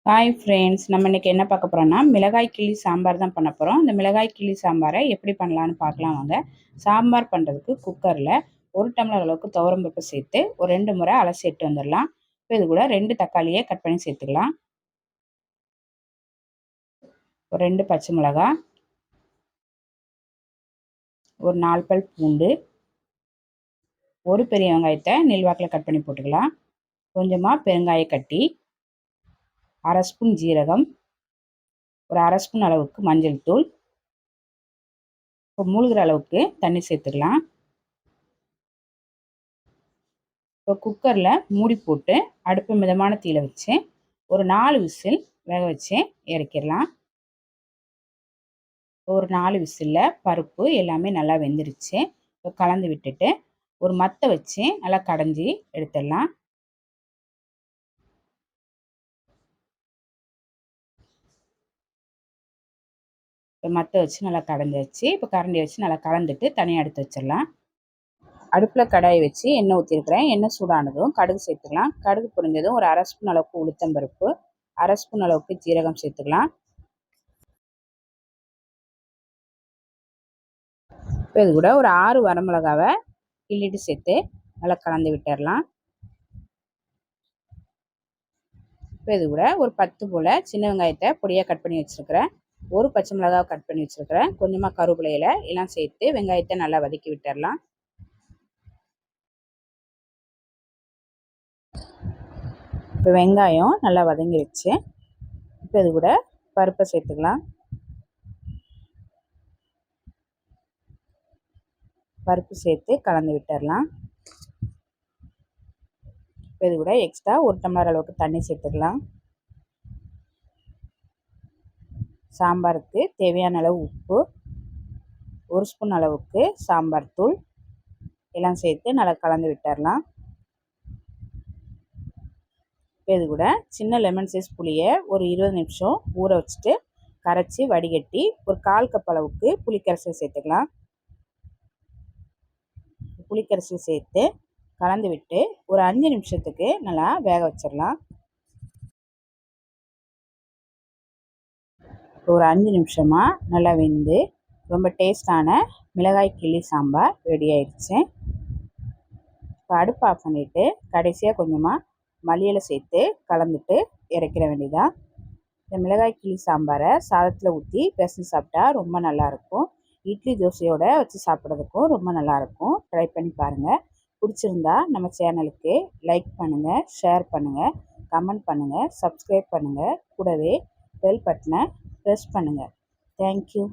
Hi friends, நம்ம இன்றைக்கி என்ன பார்க்க போகிறோம்னா மிளகாய் கிள்ளி சாம்பார் தான் பண்ண போகிறோம். இந்த மிளகாய் கிள்ளி சாம்பாரை எப்படி பண்ணலான்னு பார்க்கலாம் வாங்க. சாம்பார் பண்ணுறதுக்கு குக்கரில் 1 டம்ளர் அளவுக்கு துவரம்பருப்பு சேர்த்து ஒரு 2 முறை அலசி எடுத்து வந்துடலாம். இப்போ இது கூட 2 தக்காளியை கட் பண்ணி சேர்த்துக்கலாம். ஒரு 2 பச்சை மிளகா, ஒரு 4 பல் பூண்டு, ஒரு பெரிய வெங்காயத்தை நீள்வாக்கில் கட் பண்ணி போட்டுக்கலாம். கொஞ்சமாக பெருங்காய கட்டி, 1/2 ஸ்பூன் ஜீரகம், ஒரு 1/2 ஸ்பூன் அளவுக்கு மஞ்சள் தூள், இப்போ மூழ்கிற அளவுக்கு தண்ணி சேர்த்துக்கலாம். இப்போ குக்கரில் மூடி போட்டு அடுப்பு மிதமான தீயில வச்சு ஒரு 4 விசில் வேக வச்சு இறக்கிடலாம். ஒரு 4 விசிலில் பருப்பு எல்லாமே நல்லா வெந்துருச்சு. இப்போ கலந்து விட்டுட்டு ஒரு மத்தை வச்சு நல்லா கடைஞ்சி எடுத்துடலாம். இப்போ மத்தை வச்சு நல்லா கடைஞ்சாச்சு. இப்போ கரண்டி வச்சு நல்லா கலந்துட்டு தனியாக எடுத்து வச்சிடலாம். அடுப்பில் கடாயை வச்சு எண்ணெய் ஊற்றிருக்கிறேன். எண்ணெய் சூடானதும் கடுகு சேர்த்துக்கலாம். கடுகு பொரிஞ்சதும் ஒரு 1/2 ஸ்பூன் அளவுக்கு உளுத்தம்பருப்பு, 1/2 ஸ்பூன் அளவுக்கு ஜீரகம் சேர்த்துக்கலாம். இப்போ இது கூட ஒரு 6 வரமிளகாவை கிள்ளிட்டு சேர்த்து நல்லா கலந்து விட்டுடலாம். இப்போ இது கூட ஒரு 10 போல் சின்ன வெங்காயத்தை பொடியாக கட் பண்ணி வச்சுருக்கிறேன். ஒரு பச்சை மிளகாவை கட் பண்ணி வச்சுருக்கிறேன். கொஞ்சமாக கருவேப்பிலையில எல்லாம் சேர்த்து வெங்காயத்தை நல்லா வதக்கி விட்டுடலாம். இப்போ வெங்காயம் நல்லா வதங்கிடுச்சு. இப்போ இது கூட பருப்பை சேர்த்துக்கலாம். பருப்பு சேர்த்து கலந்து விட்டுடலாம். இப்போ இது கூட எக்ஸ்ட்ரா 1 டம்ளர் அளவுக்கு தண்ணி சேர்த்துக்கலாம். சாம்பாருக்கு தேவையான அளவு உப்பு, 1 ஸ்பூன் அளவுக்கு சாம்பார் தூள் எல்லாம் சேர்த்து நல்லா கலந்து விட்டுடலாம். இப்போ இது கூட சின்ன லெமன் சைஸ் புளியை ஒரு 20 நிமிஷம் ஊற வச்சுட்டு கரைச்சி வடிகட்டி ஒரு 1/4 கப் அளவுக்கு புளிக்கரைசல் சேர்த்துக்கலாம். புளிக்கரைசல் சேர்த்து கலந்து விட்டு ஒரு 5 நிமிஷத்துக்கு நல்லா வேக வச்சிடலாம். ஒரு 5 நிமிஷமாக நல்லா வெந்து ரொம்ப டேஸ்டான மிளகாய் கிள்ளி சாம்பார் ரெடி ஆயிடுச்சு. இப்போ அடுப்பு ஆஃப் பண்ணிவிட்டு கடைசியாக கொஞ்சமாக மல்லியிலை சேர்த்து கலந்துட்டு இறக்கிற வேண்டியதான். இந்த மிளகாய் கிள்ளி சாம்பாரை சாதத்தில் ஊற்றி பிசைஞ்சு சாப்பிட்டா ரொம்ப நல்லாயிருக்கும். இட்லி தோசையோடு வச்சு சாப்பிட்றதுக்கும் ரொம்ப நல்லாயிருக்கும். ட்ரை பண்ணி பாருங்கள். பிடிச்சிருந்தா நம்ம சேனலுக்கு லைக் பண்ணுங்கள், ஷேர் பண்ணுங்கள், கமெண்ட் பண்ணுங்கள், சப்ஸ்கிரைப் பண்ணுங்கள். கூடவே பெல் பட்டனை ப்ரெஸ் பண்ணுங்கள். தேங்க்யூ.